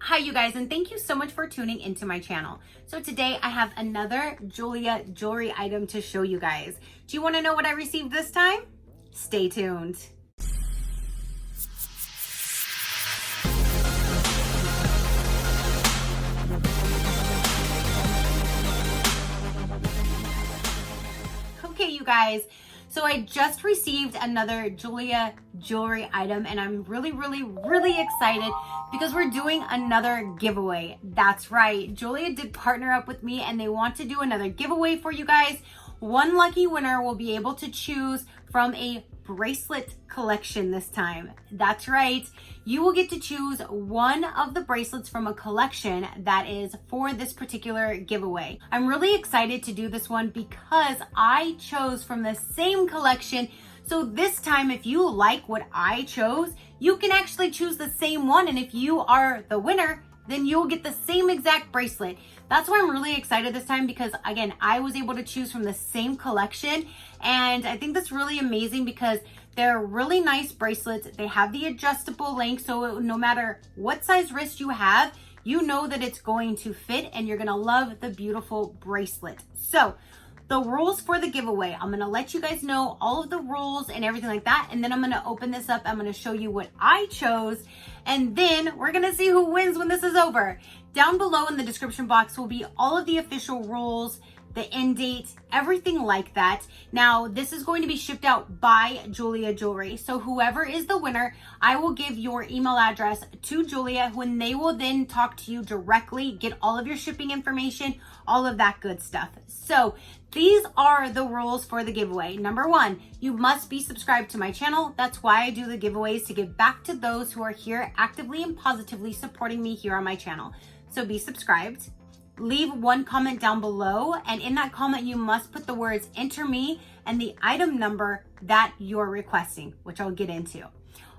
Hi you guys, and thank you so much for tuning into my channel. So today I have another Jeulia Jewelry item to show you guys. Do you want to know what I received this time? Stay tuned. Okay, you guys. So I just received another Jeulia Jewelry item, and I'm really excited because we're doing another giveaway. That's right. Jeulia did partner up with me and they want to do another giveaway for you guys. One lucky winner will be able to choose from a bracelet collection this time. That's right. You will get to choose one of the bracelets from a collection that is for this particular giveaway. I'm really excited to do this one because I chose from the same collection. So this time, if you like what I chose, you can actually choose the same one. And if you are the winner, then you'll get the same exact bracelet. That's why I'm really excited this time because, again, I was able to choose from the same collection. And I think that's really amazing because they're really nice bracelets. They have the adjustable length, so no matter what size wrist you have, you know that it's going to fit and you're gonna love the beautiful bracelet. So the rules for the giveaway, I'm gonna let you guys know all of the rules and everything like that, and then I'm gonna open this up. I'm gonna show you what I chose, and then we're gonna see who wins when this is over. Down below in the description box will be all of the official rules, the end date, everything like that. Now, this is going to be shipped out by Jeulia Jewelry. So whoever is the winner, I will give your email address to Jeulia when they will then talk to you directly, get all of your shipping information, all of that good stuff. So these are the rules for the giveaway. Number one, you must be subscribed to my channel. That's why I do the giveaways, to give back to those who are here actively and positively supporting me here on my channel. So be subscribed. Leave one comment down below, and in that comment you must put the words "enter me" and the item number that you're requesting, which I'll get into.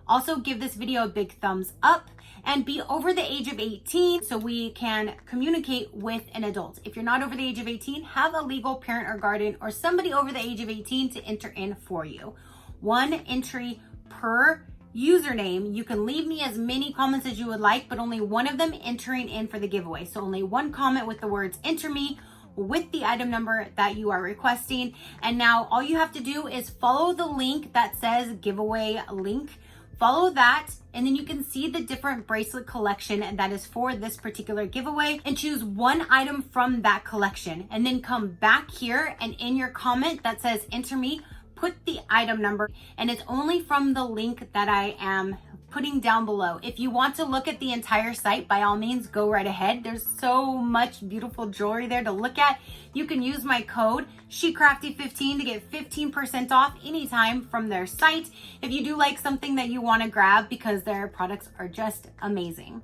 Also, give this video a big thumbs up and be over the age of 18 so we can communicate with an adult. If you're not over the age of 18, have a legal parent or guardian or somebody over the age of 18 to enter in for you. One entry per username. You can leave me as many comments as you would like, but only one of them entering in for the giveaway. So only one comment with the words "enter me" with the item number that you are requesting. And now all you have to do is follow the link that says giveaway link. Follow that, and then you can see the different bracelet collection that is for this particular giveaway, and choose one item from that collection, and then come back here and in your comment that says "enter me," put the item number, and it's only from the link that I am putting down below. If you want to look at the entire site, by all means, go right ahead. There's so much beautiful jewelry there to look at. You can use my code SheCrafty15 to get 15% off anytime from their site if you do like something that you want to grab, because their products are just amazing.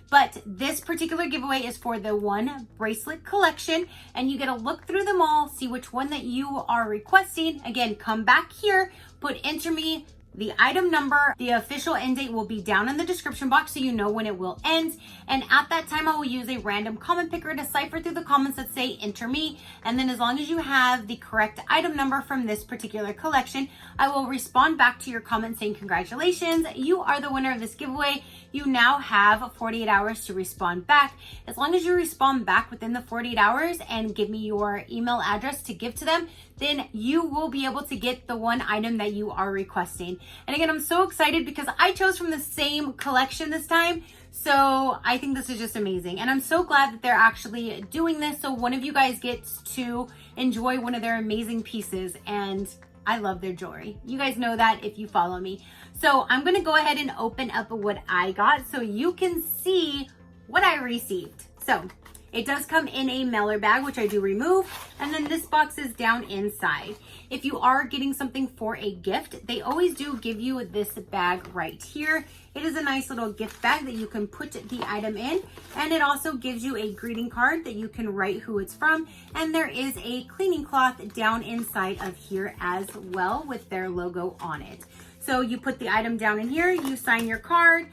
But this particular giveaway is for the one bracelet collection, and you get to look through them all, see which one that you are requesting. Again, come back here, put "enter me," the item number. The official end date will be down in the description box so you know when it will end. And at that time, I will use a random comment picker to cipher through the comments that say "enter me." And then as long as you have the correct item number from this particular collection, I will respond back to your comment saying, "Congratulations, you are the winner of this giveaway. You now have 48 hours to respond back." As long as you respond back within the 48 hours and give me your email address to give to them, then you will be able to get the one item that you are requesting. And again, I'm so excited because I chose from the same collection this time. So I think this is just amazing. And I'm so glad that they're actually doing this, so one of you guys gets to enjoy one of their amazing pieces. And I love their jewelry. You guys know that if you follow me. So I'm gonna go ahead and open up what I got so you can see what I received. So it does come in a mailer bag, which I do remove, and then this box is down inside. If you are getting something for a gift, they always do give you this bag right here. It is a nice little gift bag that you can put the item in, and it also gives you a greeting card that you can write who it's from, and there is a cleaning cloth down inside of here as well with their logo on it. So you put the item down in here, you sign your card,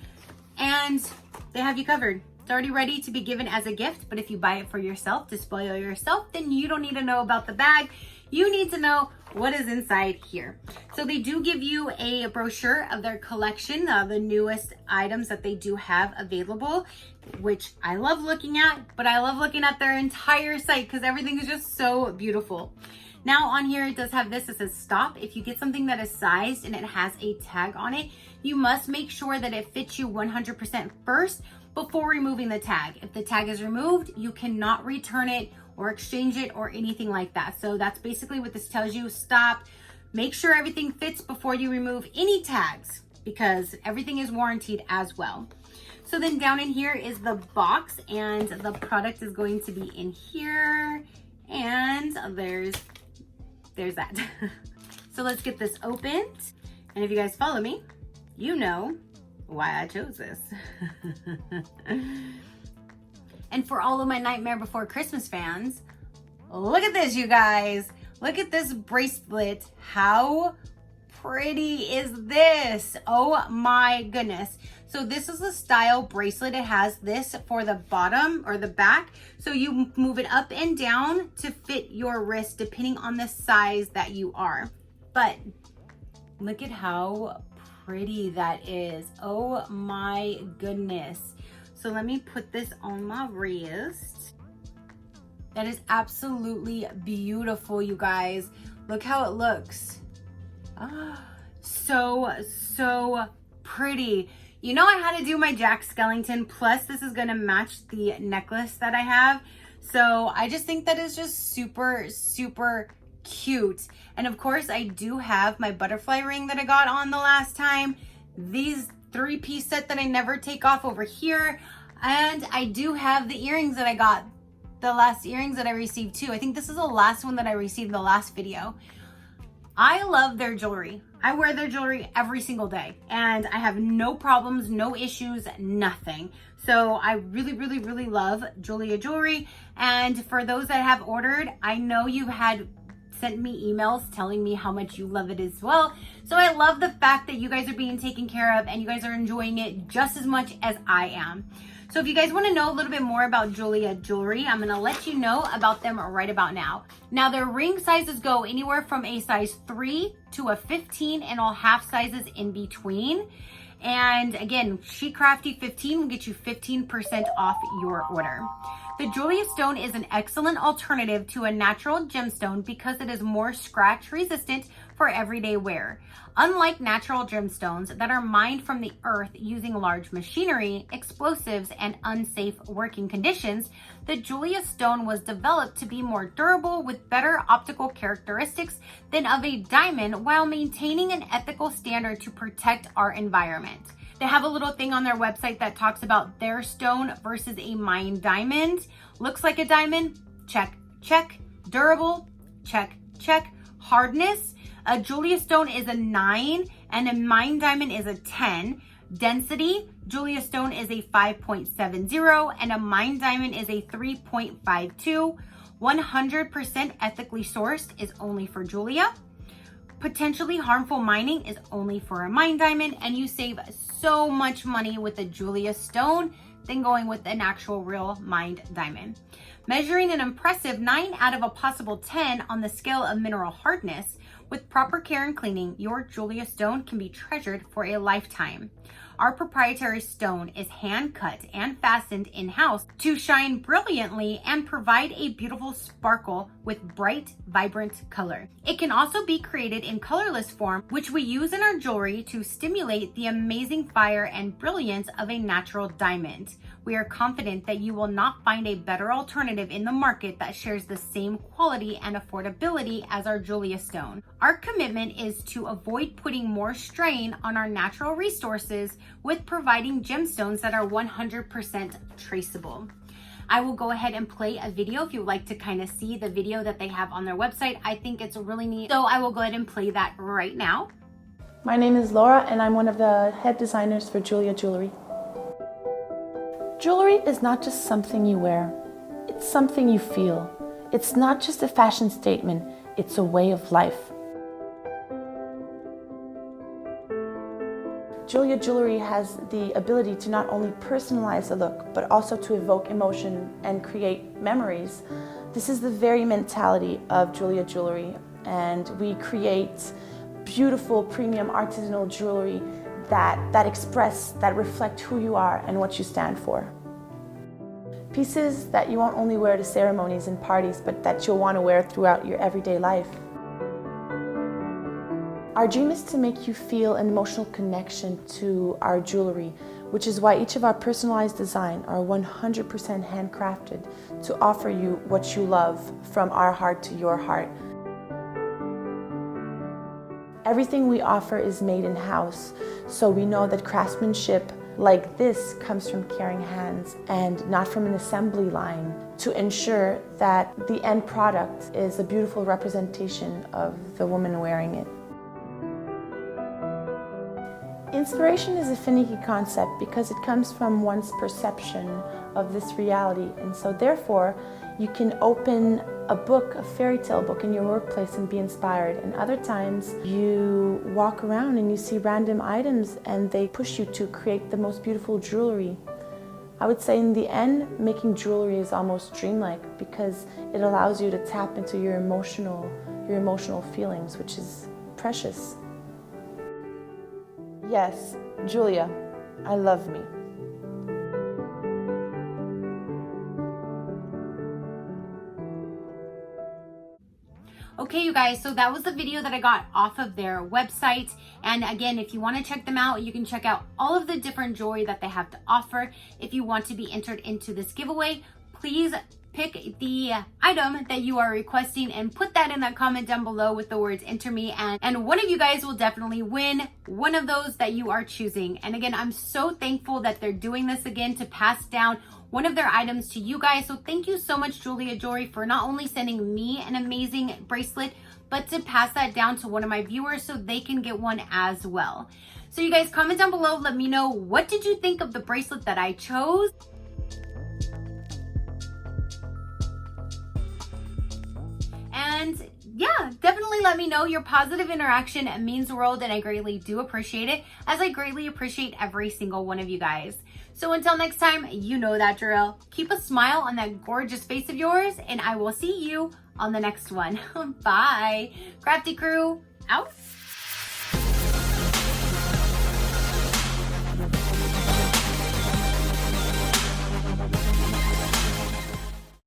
and they have you covered. It's already ready to be given as a gift, but if you buy it for yourself to spoil yourself, then you don't need to know about the bag. You need to know what is inside here. So they do give you a brochure of their collection, the newest items that they do have available, which I love looking at, but I love looking at their entire site because everything is just so beautiful. Now on here, it does have this, it says stop. If you get something that is sized and it has a tag on it, you must make sure that it fits you 100% first before removing the tag. If the tag is removed, you cannot return it or exchange it or anything like that. So that's basically what this tells you. Stop, make sure everything fits before you remove any tags because everything is warranted as well. So then down in here is the box and the product is going to be in here, and there's that. So let's get this opened. And if you guys follow me, you know why I chose this. And for all of my Nightmare Before Christmas fans, look at this, you guys. Look at this bracelet. How pretty is this? Oh my goodness. So this is the style bracelet. It has this for the bottom or the back. So you move it up and down to fit your wrist depending on the size that you are. But look at how pretty that is. Oh my goodness. So let me put this on my wrist. That is absolutely beautiful, you guys. Look how it looks. Oh, so pretty. You know, I had to do my Jack Skellington, plus this is gonna match the necklace that I have. So I just think that is just super cute. And of course, I do have my butterfly ring that I got on the last time. These 3-piece set that I never take off over here. And I do have the earrings that I got, the last earrings that I received too. I think this is the last one that I received in the last video. I love their jewelry. I wear their jewelry every single day and I have no problems, no issues, nothing. So I really love Jeulia Jewelry. And for those that have ordered, I know you had sent me emails telling me how much you love it as well. So I love the fact that you guys are being taken care of and you guys are enjoying it just as much as I am. So if you guys want to know a little bit more about Jeulia Jewelry, I'm going to let you know about them right about now. Now their ring sizes go anywhere from a size 3 to a 15 and all half sizes in between. And again, She Crafty 15 will get you 15% off your order. The Jeulia stone is an excellent alternative to a natural gemstone because it is more scratch resistant for everyday wear. Unlike natural gemstones that are mined from the earth using large machinery, explosives, and unsafe working conditions, the Jeulia stone was developed to be more durable with better optical characteristics than of a diamond while maintaining an ethical standard to protect our environment. They have a little thing on their website that talks about their stone versus a mined diamond. Looks like a diamond, check. Durable, check. Hardness, a Jeulia stone is a 9 and a mined diamond is a 10. Density, Jeulia stone is a 5.70 and a mined diamond is a 3.52. 100% ethically sourced is only for Jeulia. Potentially harmful mining is only for a mined diamond, and you save so much money with a Jeulia stone than going with an actual real mined diamond. Measuring an impressive 9 out of a possible 10 on the scale of mineral hardness, with proper care and cleaning, your Jeulia stone can be treasured for a lifetime. Our proprietary stone is hand cut and fastened in-house to shine brilliantly and provide a beautiful sparkle with bright, vibrant color. It can also be created in colorless form, which we use in our jewelry to stimulate the amazing fire and brilliance of a natural diamond. We are confident that you will not find a better alternative in the market that shares the same quality and affordability as our Jeulia stone. Our commitment is to avoid putting more strain on our natural resources with providing gemstones that are 100% traceable. I will go ahead and play a video if you'd like to kind of see the video that they have on their website. I think it's really neat. So I will go ahead and play that right now. My name is Laura and I'm one of the head designers for Jeulia Jewelry. Jewelry is not just something you wear, it's something you feel. It's not just a fashion statement, it's a way of life. Jeulia Jewelry has the ability to not only personalize the look, but also to evoke emotion and create memories. This is the very mentality of Jeulia Jewelry. and we create beautiful premium artisanal jewelry that express, that reflect who you are and what you stand for. Pieces that you won't only wear to ceremonies and parties, but that you'll want to wear throughout your everyday life. Our dream is to make you feel an emotional connection to our jewelry, which is why each of our personalized designs are 100% handcrafted to offer you what you love from our heart to your heart. Everything we offer is made in-house, so we know that craftsmanship like this comes from caring hands and not from an assembly line, to ensure that the end product is a beautiful representation of the woman wearing it. Inspiration is a finicky concept because it comes from one's perception of this reality, and so therefore you can open a book, a fairy tale book in your workplace and be inspired, and other times you walk around and you see random items and they push you to create the most beautiful jewelry. I would say in the end, making jewelry is almost dreamlike because it allows you to tap into your emotional feelings, which is precious. Yes, Jeulia, I love me. Okay, you guys, so that was the video that I got off of their website. And again, if you want to check them out, you can check out all of the different jewelry that they have to offer. If you want to be entered into this giveaway, please pick the item that you are requesting and put that in that comment down below with the words enter me, and one of you guys will definitely win one of those that you are choosing. And again, I'm so thankful that they're doing this again to pass down one of their items to you guys. So thank you so much, Jeulia Jewelry, for not only sending me an amazing bracelet, but to pass that down to one of my viewers so they can get one as well. So you guys, comment down below, let me know, what did you think of the bracelet that I chose? And yeah, definitely let me know. Your positive interaction. It means the world, and I greatly do appreciate it, as I greatly appreciate every single one of you guys. So until next time, you know that drill. Keep a smile on that gorgeous face of yours, and I will see you on the next one. Bye. Crafty crew, out.